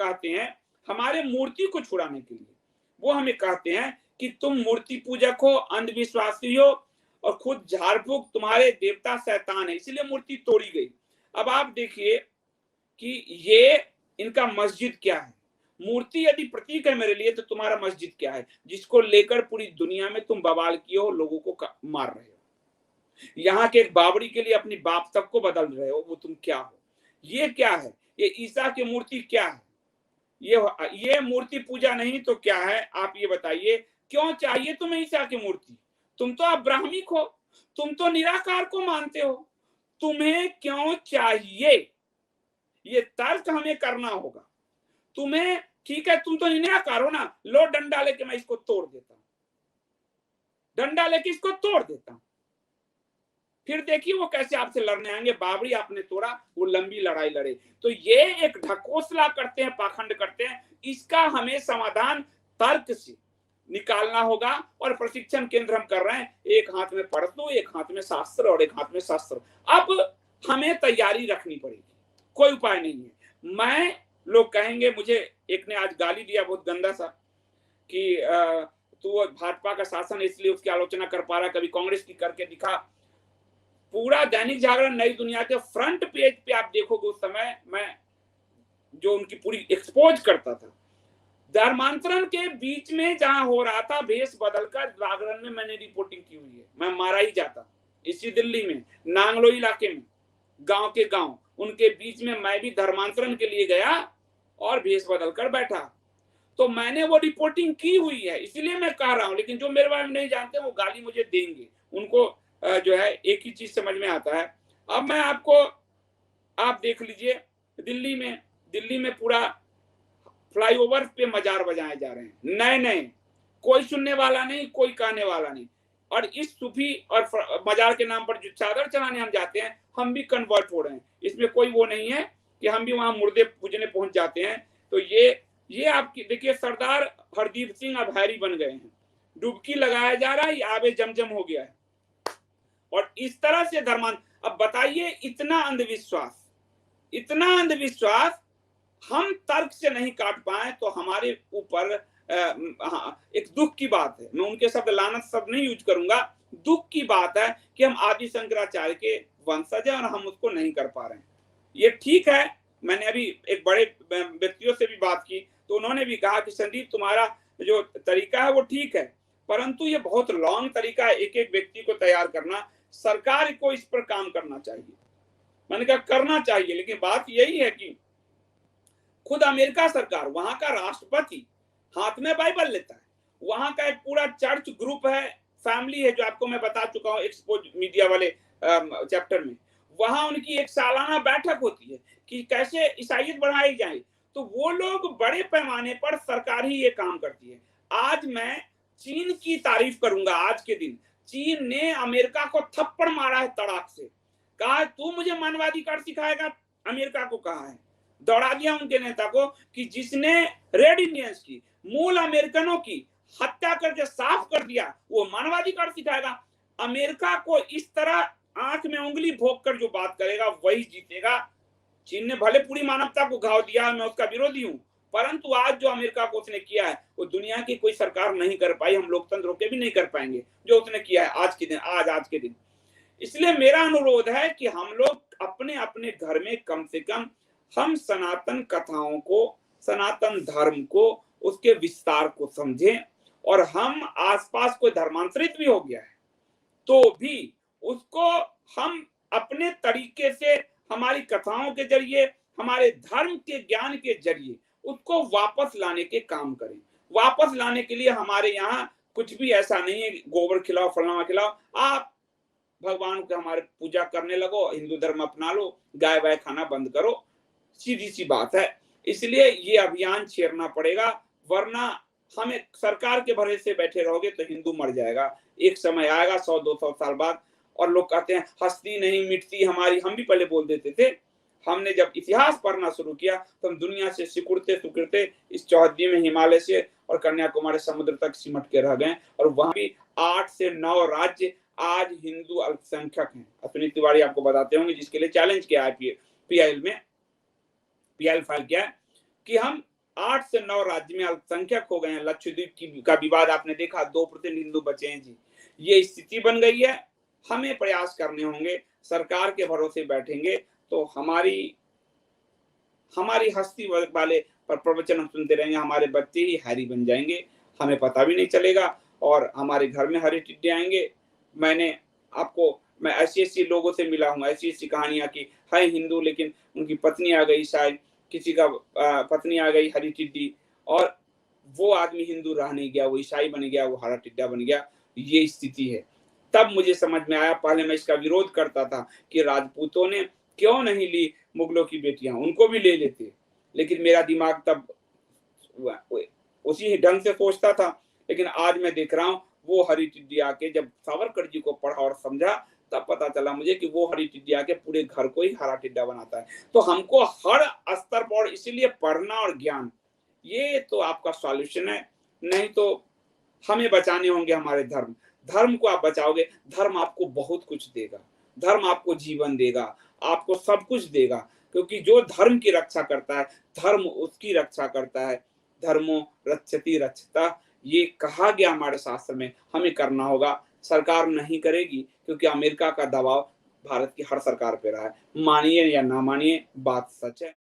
कहते हैं हमारे मूर्ति को छुड़ाने के लिए। वो हमें कहते हैं कि तुम मूर्ति पूजक हो, अंधविश्वासी हो और खुद झाड़ फूक, तुम्हारे देवता शैतान है, इसलिए मूर्ति तोड़ी गई। अब आप देखिए कि ये इनका मस्जिद क्या है। मूर्ति यदि प्रतीक है मेरे लिए, तो तुम्हारा मस्जिद क्या है, जिसको लेकर पूरी दुनिया में तुम बवाल किए हो, लोगों को मार रहे हो। यहाँ के एक बावड़ी के लिए अपनी बाप तक को बदल रहे हो, वो तुम क्या हो? ये क्या है? ये ईसा की मूर्ति क्या है? ये मूर्ति पूजा नहीं तो क्या है? आप ये बताइए, क्यों चाहिए तुम्हें ईसा की मूर्ति? तुम तो अब्राहमिक हो, तुम तो निराकार को मानते हो, तुम्हें क्यों चाहिए? ये तर्क हमें करना होगा। तुम्हें ठीक है, तुम तो निराकार हो ना, लो डंडा लेके मैं इसको तोड़ देता हूं, डंडा लेके इसको तोड़ देता हूं, फिर देखिए वो कैसे आपसे लड़ने आएंगे। बाबरी आपने तोड़ा, वो लंबी लड़ाई लड़े। तो ये एक ढकोसला करते हैं, पाखंड करते हैं। इसका हमें समाधान तर्क से निकालना होगा। और प्रशिक्षण केंद्र हम कर रहे हैं, एक हाथ में पढ़तो, एक हाथ में शास्त्र और एक हाथ में शास्त्र। अब हमें तैयारी रखनी पड़ेगी, कोई उपाय नहीं है। मैं लोग कहेंगे, मुझे एक ने आज गाली दिया बहुत गंदा सा कि तू भाजपा का शासन इसलिए उसकी आलोचना कर पा रहा, कभी कांग्रेस की करके दिखा। पूरा दैनिक जागरण नई दुनिया के फ्रंट पेज पे आप देखोगे, उस समय मैं जो उनकी पूरी एक्सपोज करता था, धर्मांतरण के बीच में जहां हो रहा था, भेष बदलकर जागरण में मैंने रिपोर्टिंग की हुई है। मैं मारा ही जाता इसी दिल्ली में, नांगलो इलाके में, गांव के गांव उनके बीच में मैं भी धर्मांतरण के लिए गया और भेष बदलकर बैठा। तो मैंने वो रिपोर्टिंग की हुई है, इसलिए मैं कह रहा हूं। लेकिन जो मेरे बारे में नहीं जानते वो गाली मुझे देंगे, उनको जो है एक ही चीज समझ में आता है। अब मैं आपको, आप देख लीजिए, दिल्ली में पूरा फ्लाईओवर पे मजार बजाए जा रहे हैं, नए नए, कोई सुनने वाला नहीं, कोई कहने वाला नहीं। और इस सूफी और मजार के नाम पर जो चादर चढ़ाने हम जाते हैं, हम भी कन्वर्ट हो रहे हैं। इसमें कोई वो नहीं है कि हम भी वहां मुर्दे पूजने पहुंच जाते हैं। तो ये आपकी देखिए, सरदार हरदीप सिंह अब हैरी बन गए हैं, डुबकी लगाया जा रहा है, ये आबे जमजम हो गया है। और इस तरह से अब बताइए, इतना अंधविश्वास हम तर्क से नहीं काट पाए तो हमारे ऊपर एक दुख की बात है। मैं उनके शब्द लानत शब्द नहीं यूज करूंगा, दुख की बात है कि हम आदि शंकराचार्य के वंशज हैं और हम उसको नहीं कर पा रहे हैं। ये ठीक है, मैंने अभी एक बड़े व्यक्तियों से भी बात की, तो उन्होंने भी कहा कि संदीप, तुम्हारा जो तरीका है वो ठीक है, परंतु ये बहुत लॉन्ग तरीका है एक एक व्यक्ति को तैयार करना। सरकार को इस पर काम करना चाहिए। मैंने कहा करना चाहिए, लेकिन बात यही है कि खुद अमेरिका सरकार, वहां का राष्ट्रपति हाथ में बाइबल लेता है, वहां का एक पूरा चर्च ग्रुप है, फैमिली है, जो आपको मैं बता चुका हूं एक्सपोज मीडिया वाले चैप्टर में। वहां उनकी एक सालाना बैठक होती है कि कैसे ईसाईयत बढ़ाई जाए। तो वो लोग बड़े पैमाने पर, सरकार ही ये काम करती है। आज मैं चीन की तारीफ करूंगा। आज के दिन चीन ने अमेरिका को थप्पड़ मारा है तड़ाक से, कहा तू मुझे मानवादी कर सिखाएगा। अमेरिका को कहा है, दौड़ा दिया उनके नेता को कि जिसने रेड इंडियंस की, मूल अमेरिकनों की हत्या करके साफ कर दिया, वो मानवादी कर सिखाएगा। अमेरिका को इस तरह आंख में उंगली भोंक कर जो बात करेगा वही जीतेगा। चीन ने भले पूरी मानवता को घाव दिया, मैं उसका विरोधी हूं, परंतु आज जो अमेरिका को उसने किया है वो दुनिया की कोई सरकार नहीं कर पाई, हम लोकतंत्र के भी नहीं कर पाएंगे जो उसने किया है आज के दिन, आज के दिन। इसलिए मेरा अनुरोध है कि हम लोग अपने अपने घर में कम से कम हम सनातन कथाओं को, सनातन धर्म को, उसके विस्तार को समझें। और हम आसपास कोई धर्मांतरित भी हो गया है तो भी उसको हम अपने तरीके से, हमारी कथाओं के जरिए, हमारे धर्म के ज्ञान के जरिए उसको वापस लाने के काम करें। वापस लाने के लिए हमारे यहाँ कुछ भी ऐसा नहीं है गोबर खिलाओ, फलाना खिलाओ। आप भगवान को हमारे पूजा करने लगो, हिंदू धर्म अपना लो, गाय वाय खाना बंद करो, सीधी सी बात है। इसलिए ये अभियान छेड़ना पड़ेगा, वरना हमें सरकार के भरोसे बैठे रहोगे तो हिंदू मर जाएगा। एक समय आएगा 100-200 साल बाद, और लोग कहते हैं हस्ती नहीं मिटती हमारी। हम भी पहले बोल देते थे। हमने जब इतिहास पढ़ना शुरू किया तो हम दुनिया से सिकुड़ते इस चौहद्दी में हिमालय से और कन्याकुमारी समुद्र तक सिमट के रह गए। और वहां भी 8 से 9 राज्य आज हिंदू अल्पसंख्यक हैं। अश्विनी तिवारी आपको बताते होंगे, जिसके लिए चैलेंज किया है पीआईएल में, पीआईएल फाइल किया है कि हम 8 से 9 राज्य में अल्पसंख्यक हो गए हैं। लक्षद्वीप का विवाद आपने देखा, 2% हिंदू बचे हैं जी। ये स्थिति बन गई है। हमें प्रयास करने होंगे। सरकार के भरोसे बैठेंगे तो हमारी हस्ती वाले पर प्रवचन हम सुनते रहेंगे, हमारे बच्चे ही हैरी बन जाएंगे, हमें पता भी नहीं चलेगा और हमारे घर में हरे टिड्डे आएंगे। मैं ऐसी लोगों से मिला हूँ, ऐसी कहानियां की है हिंदू लेकिन उनकी पत्नी आ गई, शायद किसी का पत्नी आ गई हरी टिड्डी, और वो आदमी हिंदू रह नहीं गया, वो ईसाई बन गया, वो हरा टिड्डा बन गया। ये स्थिति है। तब मुझे समझ में आया, पहले मैं इसका विरोध करता था कि राजपूतों ने क्यों नहीं ली मुगलों की बेटियां, उनको भी ले लेते, लेकिन मेरा दिमाग तब उसी ढंग से सोचता था। लेकिन आज मैं देख रहा हूं, वो हरी टिड्डी आके जब सावरकर जी को पढ़ा और समझा, तब पता चला मुझे कि वो हरी टिड्डी आके पूरे घर को ही हरा टिड्डा बनाता है। तो हमको हर स्तर पर इसीलिए पढ़ना और ज्ञान, ये तो आपका सॉल्यूशन है। नहीं तो हमें बचाने होंगे हमारे धर्म। धर्म को आप बचाओगे, धर्म आपको बहुत कुछ देगा, धर्म आपको जीवन देगा, आपको सब कुछ देगा, क्योंकि जो धर्म की रक्षा करता है, धर्म उसकी रक्षा करता है। धर्मो रक्षति रक्षता, ये कहा गया हमारे शास्त्र में, हमें करना होगा। सरकार नहीं करेगी क्योंकि अमेरिका का दबाव भारत की हर सरकार पे रहा है। मानिए या ना मानिए, बात सच है।